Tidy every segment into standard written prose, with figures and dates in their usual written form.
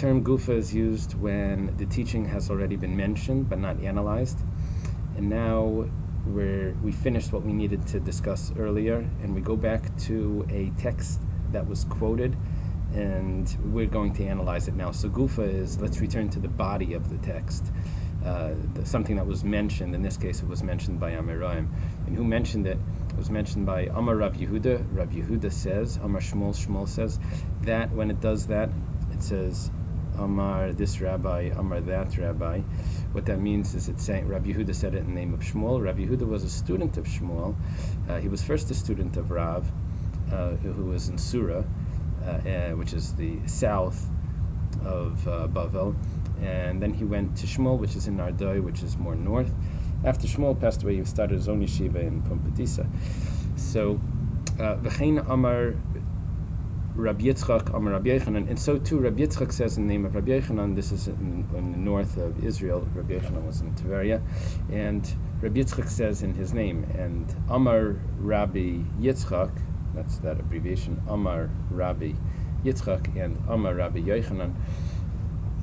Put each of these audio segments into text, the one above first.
term gufa is used when the teaching has already been mentioned but not analyzed. And now we finished what we needed to discuss earlier, and we go back to a text that was quoted, and we're going to analyze it now. So gufa is, let's return to the body of the text, something that was mentioned. In this case, it was mentioned by Amiraim. And who mentioned it? It was mentioned by Amar Rav Yehuda. Rav Yehuda says, Amar Shmuel, Shmuel says, that when it does that, it says, Amar this rabbi, Amar that rabbi. What that means is it's saying, Rav Yehuda said it in the name of Shmuel. Rav Yehuda was a student of Shmuel. He was first a student of Rav, who was in Surah, which is the south of Bavel. And then he went to Shmuel, which is in Ardoi, which is more north. After Shmuel passed away, he started his own yeshiva in Pumbedisa. So, V'chein Amar Rabbi Yitzchak, Amar Rabbi Yochanan, and so too Rabbi Yitzchak says in the name of Rabbi Yochanan. This is in the north of Israel. Rabbi Yochanan was in Tiberia, and Rabbi Yitzchak says in his name, and Amar Rabbi Yitzchak, that's that abbreviation, Amar Rabbi Yitzchak, and Amar Rabbi Yochanan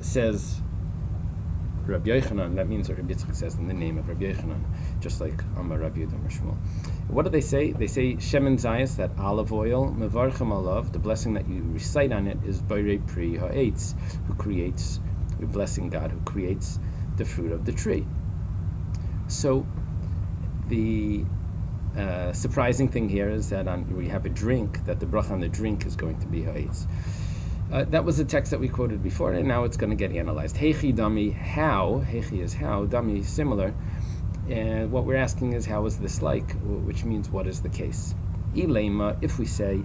says Rabbi Yochanan. That means that Rabbi Yitzchak says in the name of Rabbi Yochanan, just like Amar Rabbi Yehuda Amar Shmuel. What do they say? They say Shemen Zayis, that olive oil, Mevarchem Alav, the blessing that you recite on it is Borei Pri Ha'etz, who creates, you're blessing God, who creates the fruit of the tree. So the surprising thing here is that we have a drink, that the bracha on the drink is going to be Ha'etz. That was the text that we quoted before, and now it's going to get analyzed. Heichi dami, how? Heichi is how, dami similar. And what we're asking is, how is this like? Which means, what is the case? Ilema, if we say,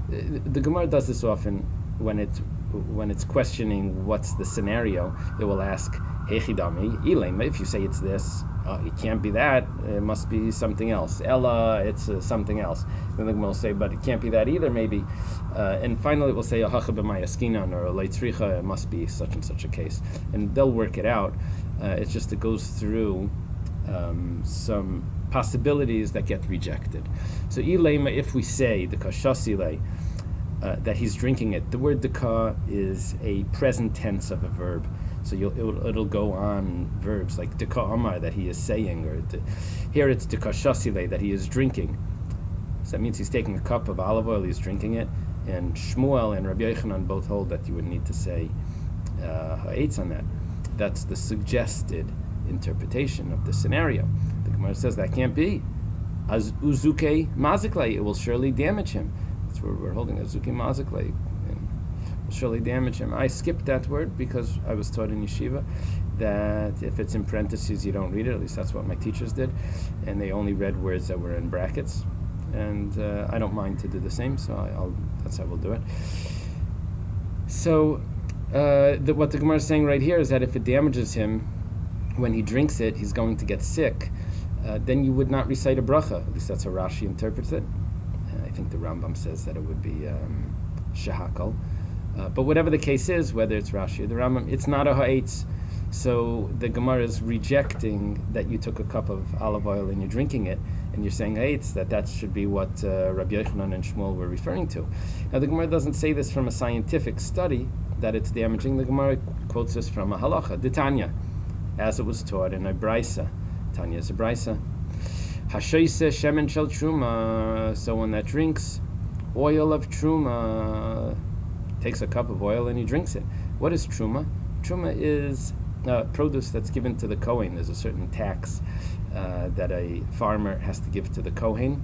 the Gemara does this often when it's questioning what's the scenario, it will ask, Heichi dami, ilema, if you say it's this, it can't be that, it must be something else. Ella, it's something else. Then the Gemara will say, but it can't be that either, maybe. And finally it will say, Ahacha b'mayaskinan, or leitzricha, it must be such and such a case. And they'll work it out. It's just, it goes through some possibilities that get rejected. So ilema, if we say, the kashasile, that he's drinking it, the word deka is a present tense of a verb. So it'll go on verbs like deka amar, that he is saying, or here it's deka shasile, that he is drinking. So that means he's taking a cup of olive oil, he's drinking it. And Shmuel and Rabbi Yochanan both hold that you would need to say ha'etz on that. That's the suggested interpretation of the scenario. The Gemara says that can't be. Az uzuke maziklei, it will surely damage him. That's where we're holding azuke maziklei. Surely damage him. I skipped that word because I was taught in yeshiva that if it's in parentheses you don't read it. At least that's what my teachers did, and they only read words that were in brackets. And I don't mind to do the same, so that's how we'll do it. So what the Gemara is saying right here is that if it damages him when he drinks it, he's going to get sick. Then you would not recite a bracha. At least that's how Rashi interprets it. I think the Rambam says that it would be shehakal. But whatever the case is, whether it's Rashi or the Rambam, it's not a ha'etz. So the Gemara is rejecting that you took a cup of olive oil and you're drinking it, and you're saying ha'etz, that should be what Rabbi Yochanan and Shmuel were referring to. Now the Gemara doesn't say this from a scientific study, that it's damaging. The Gemara quotes this from a halacha, the Tanya, as it was taught in a brisa. Tanya is a brisa. Hashoise shemen shel truma, someone that drinks oil of truma, takes a cup of oil and he drinks it. What is truma? Truma is produce that's given to the Kohen. There's a certain tax that a farmer has to give to the Kohen.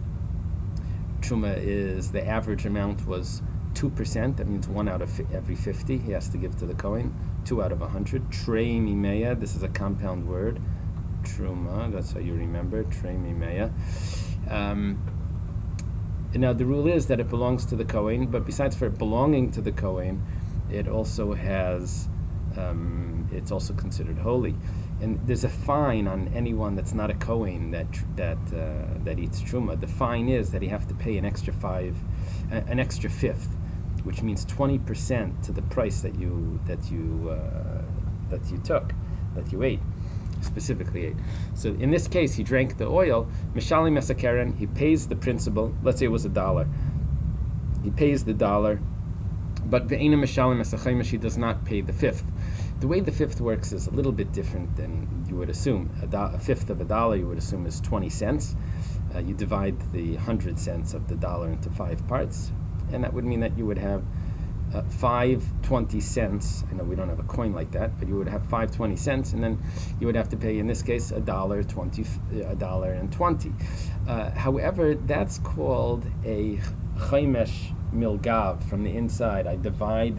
Truma is, the average amount was 2%. That means 1 out of every 50 he has to give to the Kohen. 2 out of 100. Trei mimeya, this is a compound word. Truma, that's how you remember. Trei mimeya. Now the rule is that it belongs to the Kohen, but besides for it belonging to the Kohen, it also has, it's also considered holy. And there's a fine on anyone that's not a Kohen that eats truma. The fine is that you have to pay an extra fifth, which means 20% to the price that you ate. Specifically ate. So in this case, he drank the oil. Mishalim Esakeren, he pays the principal. Let's say it was $1. He pays the $1 But ve'ena mishalim es hachaimesh, he does not pay the fifth. The way the fifth works is a little bit different than you would assume. A fifth of a dollar you would assume is 20 cents. You divide the 100 cents of the dollar into 5 parts, and that would mean that you would have 5 20 cents. I know we don't have a coin like that, but you would have 5 20 cents, and then you would have to pay, in this case, $1.20. However, that's called a chaimesh milgav from the inside. I divide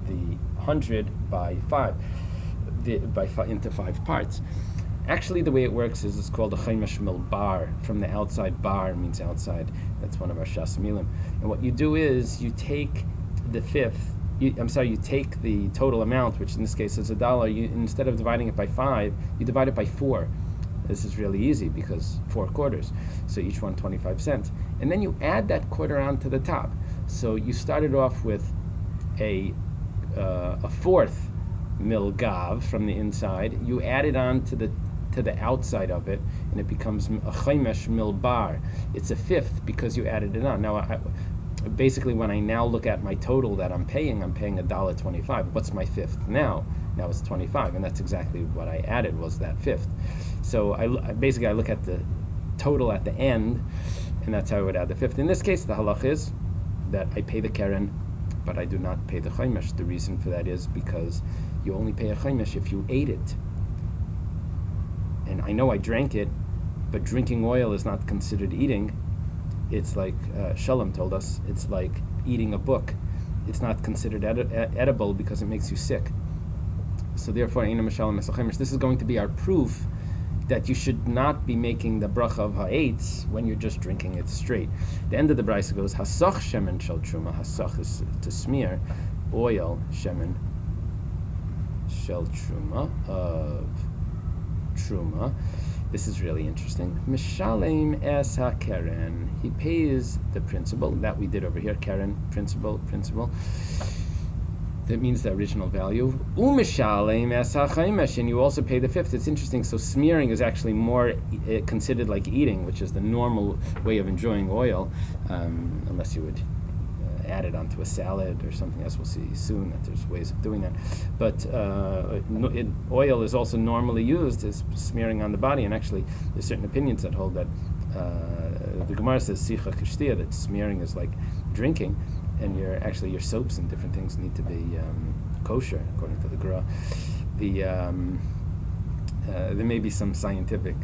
the 100 by 5, into 5 parts. Actually, the way it works is it's called a chaimesh milbar from the outside. Bar means outside. That's one of our shas milim. And what you do is you take the fifth. You take the total amount, which in this case is $1. Instead of dividing it by 5, you divide it by 4. This is really easy because 4 quarters, so each one 25 cents. And then you add that quarter onto the top. So you started off with a fourth milgav from the inside. You add it on to the outside of it, and it becomes a chaimesh milbar. It's a fifth because you added it on. Now, basically, when I now look at my total that I'm paying $1.25. What's my fifth now? Now it's 25, and that's exactly what I added, was that fifth. So I look at the total at the end, and that's how I would add the fifth. In this case, the halach is that I pay the keren, but I do not pay the chaimesh. The reason for that is because you only pay a chaimesh if you ate it. And I know I drank it, but drinking oil is not considered eating. It's like Shalom told us, it's like eating a book. It's not considered edible because it makes you sick. So therefore, this is going to be our proof that you should not be making the bracha of ha'etz when you're just drinking it straight. The end of the brisa goes, hasach shemen shel truma. Hasach is to smear oil, shemen shel truma, of truma. This is really interesting. Mishalem es ha-keren. He pays the principal. That we did over here. Keren, principal. That means the original value. Umishalem es ha-chaimesh. And you also pay the fifth. It's interesting. So smearing is actually more considered like eating, which is the normal way of enjoying oil, unless you would add it onto a salad or something else. We'll see soon that there's ways of doing that. But oil is also normally used as smearing on the body, and actually there's certain opinions that hold that the Gemara says sicha kishtia, that smearing is like drinking, and your soaps and different things need to be kosher according to the Gemara. There may be some scientific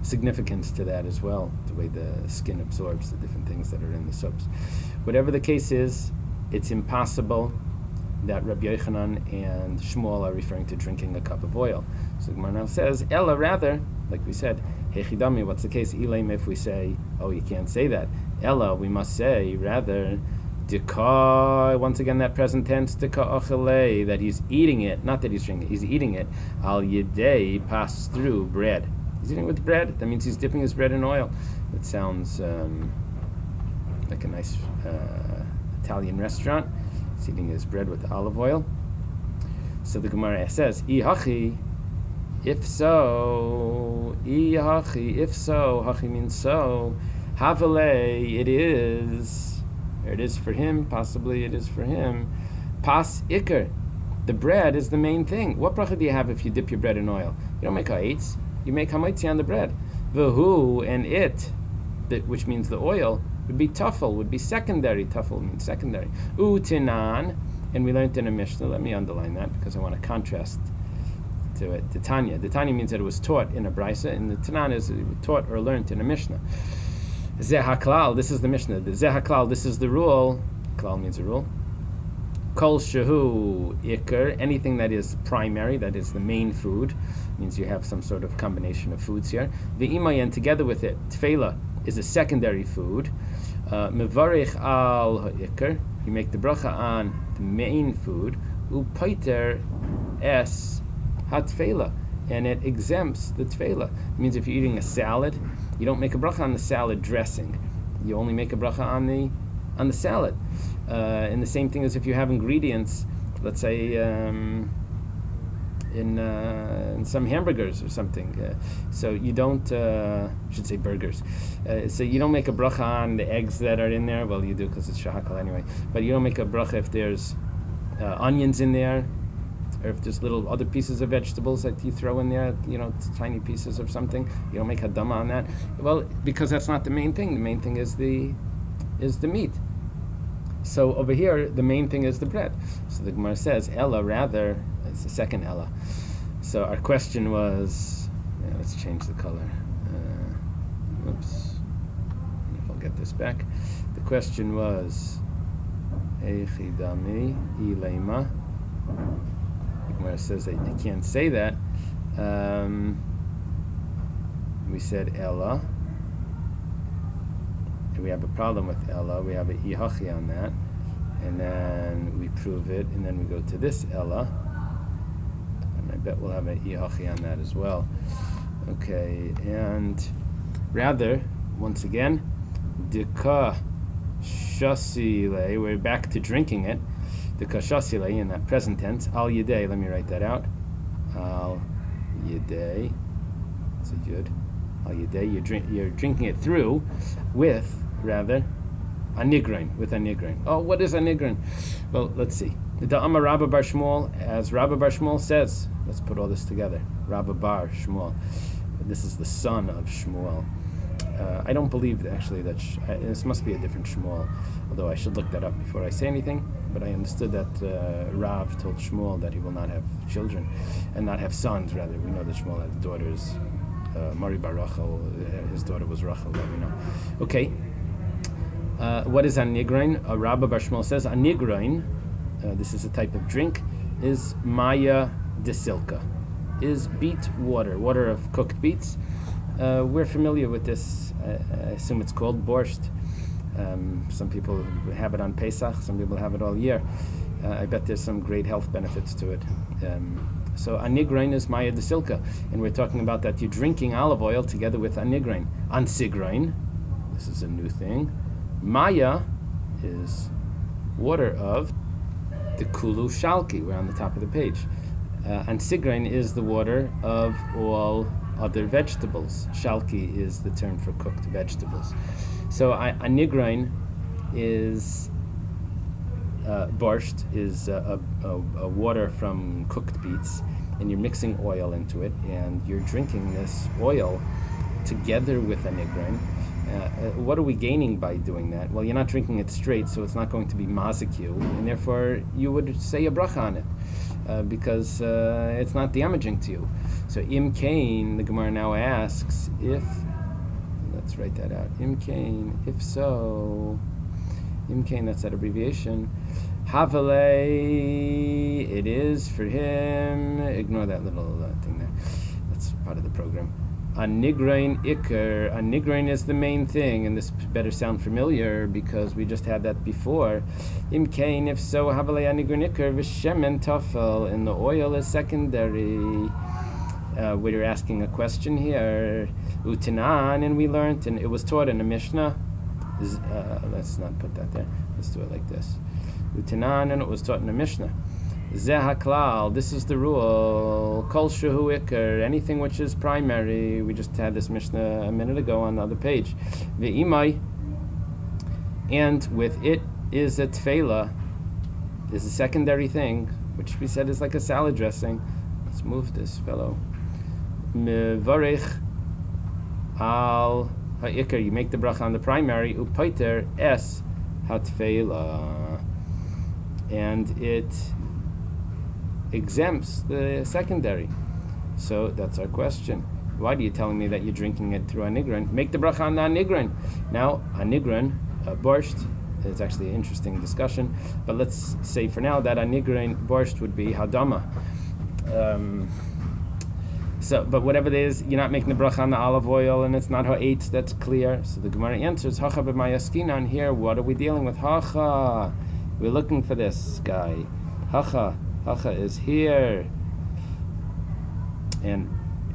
significance to that as well, the way the skin absorbs the different things that are in the soaps. Whatever the case is, it's impossible that Rabbi Yochanan and Shmuel are referring to drinking a cup of oil. So Gemara now says, Ella, rather, like we said, Hechidami, what's the case? Ilaim, if we say, oh, you can't say that. Ella, we must say, rather, Dika, once again that present tense, Dika ochele, that he's eating it, not that he's drinking it, he's eating it, al yedei, pass through bread. He's eating with bread. That means he's dipping his bread in oil. It sounds like a nice Italian restaurant. He's eating his bread with olive oil. So the Gemara says, Ihachi, if so, Hachi means so, Havale, it is for him, possibly it is for him. Pas Iker, the bread is the main thing. What bracha do you have if you dip your bread in oil? You don't make ha'etz. You make hamaitzi on the bread. V'hu, and it, which means the oil, would be tafel, would be secondary. Tafel means secondary. Utinan, and we learned in a Mishnah. Let me underline that because I want to contrast to it. The Tanya. The Tanya means that it was taught in a brisa, and the Tanan is taught or learned in a Mishnah. Zeh haklal, this is the Mishnah. The Zeh haklal, this is the rule. Klal means a rule. Kol shehu ikar, anything that is primary, that is the main food, means you have some sort of combination of foods here. V'imayan, together with it, tefela is a secondary food. Mevarich al ha'ikar, you make the bracha on the main food. Upaiter es ha-tefela, and it exempts the tefela. It means if you're eating a salad, you don't make a bracha on the salad dressing. You only make a bracha on the salad. And the same thing as if you have ingredients, let's say in some hamburgers or something. So you don't, should say burgers. So you don't make a bracha on the eggs that are in there. Well, you do because it's shahakal anyway. But you don't make a bracha if there's onions in there, or if there's little other pieces of vegetables that you throw in there, tiny pieces of something. You don't make hadama on that. Well, because that's not the main thing. The main thing is the meat. So over here, the main thing is the bread. So the Gemara says, Ella, rather, it's the second Ella. So our question was, let's change the color. Oops. If I'll get this back. The question was, Eichidami Ilema. The Gemara says that you can't say that. We said Ella. We have a problem with Ella. We have an ihachi on that, and then we prove it, and then we go to this Ella, and I bet we'll have an ihachi on that as well. Okay, and rather, once again, dika shasile. We're back to drinking it. Dika shasile in that present tense. Al yedei. Let me write that out. Al yedei. That's a yud. Al yedei. You're drinking it through with. Rather, anigrain, with anigrain. Oh, what is anigrain? Well, let's see. The Amar Rabba Bar Shmuel, as Rabba Bar Shmuel says, let's put all this together. Rabba Bar Shmuel. This is the son of Shmuel. I don't believe, actually, that this must be a different Shmuel, although I should look that up before I say anything. But I understood that Rav told Shmuel that he will not have children, and not have sons, rather. We know that Shmuel had daughters. Mari Bar Rachel, his daughter was Rachel, that we know. Okay. What is anigrain? Rabba Bar Shmuel says anigrain, this is a type of drink, is maya de silka, is beet water of cooked beets. We're familiar with this. I assume it's called borscht. Some people have it on Pesach, some people have it all year. I bet there's some great health benefits to it. So anigrain is maya de silka, and we're talking about that you're drinking olive oil together with anigrain. Ansigrain, this is a new thing. Maya is water of the kulu shalki. We're on the top of the page. And sigrain is the water of all other vegetables. Shalki is the term for cooked vegetables. So anigrain is borscht is a water from cooked beets, and you're mixing oil into it, and you're drinking this oil together with anigrain. What are we gaining by doing that? Well, you're not drinking it straight, so it's not going to be mazik you, and therefore you would say a bracha on it, because it's not damaging to you. So im kain, the Gemara now asks, if, let's write that out, im kain, if so, im kain, that's that abbreviation, havale, it is for him, ignore that little thing there, that's part of the program. Anigrain ikar. Anigrain is the main thing, and this better sound familiar because we just had that before. Im kain, if so, havale anigrain ikar v'shemen tafel, and the oil is secondary. We're asking a question here. Utanan, and we learned, and it was taught in a Mishnah. Let's not put that there. Let's do it like this. Utanan, and it was taught in a Mishnah. Zeh haklal, this is the rule. Kol shehu ikar, anything which is primary. We just had this Mishnah a minute ago on the other page. Ve'imai, and with it is a tefela, is a secondary thing, which we said is like a salad dressing. Let's move this fellow. Mevarich al ha'ikar, you make the bracha on the primary. Upaiter es hatfela, and it exempts the secondary. So that's our question. Why are you telling me that you're drinking it through anigran? Make the bracha on the anigran. Now, anigran, borscht, is actually an interesting discussion, but let's say for now that anigran borscht would be hadama. But whatever it is, you're not making the bracha on the olive oil, and it's not ha'etz, that's clear. So the Gemara answers, hacha b'mayaskinan, here, what are we dealing with? Hacha, we're looking for this guy. Hacha is here. And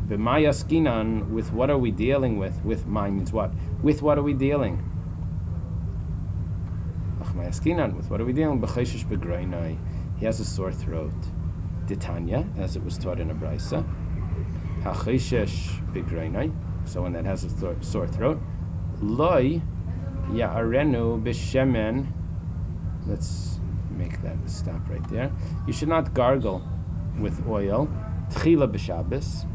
b'mayaskinan, with what are we dealing with? With my means what? With what are we dealing? Mayaskinan, with what are we dealing? B'chayshish b'grainai. He has a sore throat. Ditanya, as it was taught in a brisa. Hachishesh bigrainai, someone that has a sore throat. Loi ya'arenu b'shemen. Let's make that stop right there. You should not gargle with oil. Tchila b'Shabbos,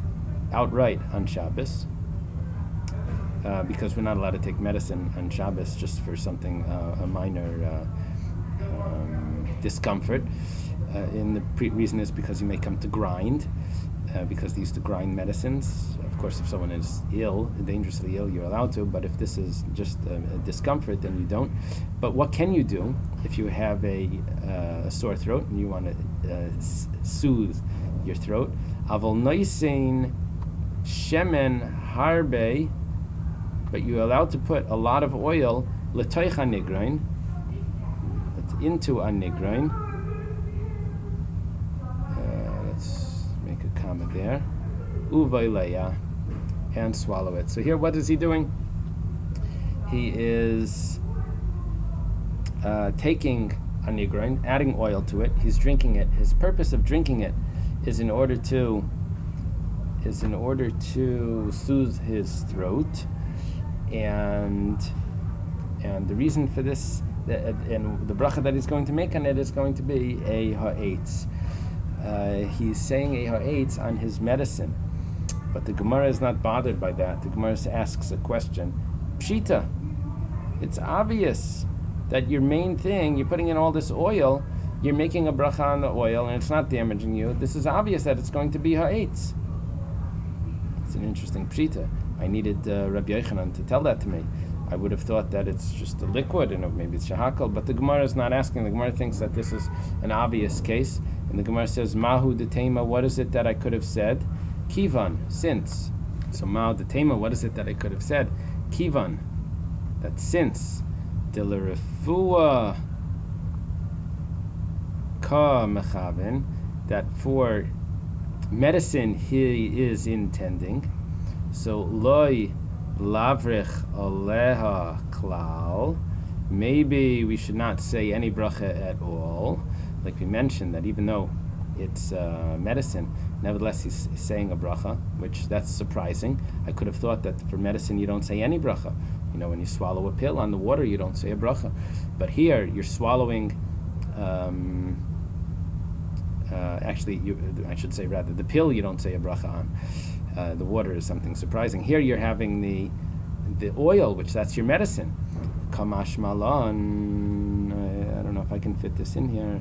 outright on Shabbos, because we're not allowed to take medicine on Shabbos just for something, a minor discomfort. And the reason is because you may come to grind, because they used to grind medicines. Of course, if someone is ill, dangerously ill, you're allowed to, but if this is just a discomfort, then you don't. But what can you do if you have a sore throat and you want to soothe your throat? Avol noisein shemen harbe, but you're allowed to put a lot of oil l'toich hanigrain, into a nigrain. Let's make a comma there. Uvaileya, and swallow it. So here, what is he doing? He is taking a nigrain, adding oil to it. He's drinking it. His purpose of drinking it is in order to soothe his throat, and the reason for this, and the bracha that he's going to make on it is going to be a ha'etz. He's saying a ha'etz on his medicine, but the Gemara is not bothered by that. The Gemara asks a question. Pshita, it's obvious that your main thing, you're putting in all this oil, you're making a bracha on the oil, and it's not damaging you. This is obvious that it's going to be ha'etz. It's an interesting pshita. I needed Rabbi Yochanan to tell that to me. I would have thought that it's just a liquid, and maybe it's shahakal, but the Gemara is not asking. The Gemara thinks that this is an obvious case, and the Gemara says, Mahu detema, what is it that I could have said? Kivan, since. So Mahu detema, what is it that I could have said? Kivan, that since. Dilerefua ka mechaven, that for medicine he is intending. So loy lavrich aleha klal. Maybe we should not say any bracha at all. Like we mentioned, that even though it's medicine, nevertheless he's saying a bracha, which that's surprising. I could have thought that for medicine you don't say any bracha. You know, when you swallow a pill on the water, you don't say a bracha. But here you're swallowing. I should say rather, the pill you don't say a bracha on. The water is something surprising. Here you're having the oil, which that's your medicine. Kamash malan. I don't know if I can fit this in here.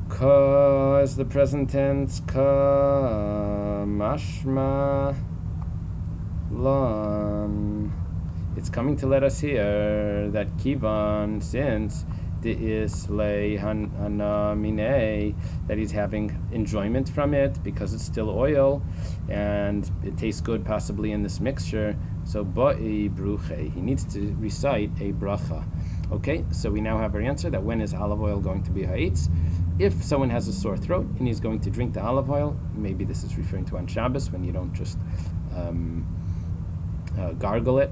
Ka is the present tense. Ka mashma lan. It's coming to let us hear that kivan, since the islay hana mine, that he's having enjoyment from it because it's still oil and it tastes good possibly in this mixture. So ba'i bruche, he needs to recite a bracha. Okay, so we now have our answer that when is olive oil going to be ha'etz? If someone has a sore throat and he's going to drink the olive oil, maybe this is referring to on Shabbos when you don't just gargle it.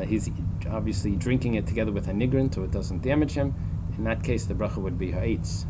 He's obviously drinking it together with a nigrin so it doesn't damage him. In that case, the bracha would be ha'etz.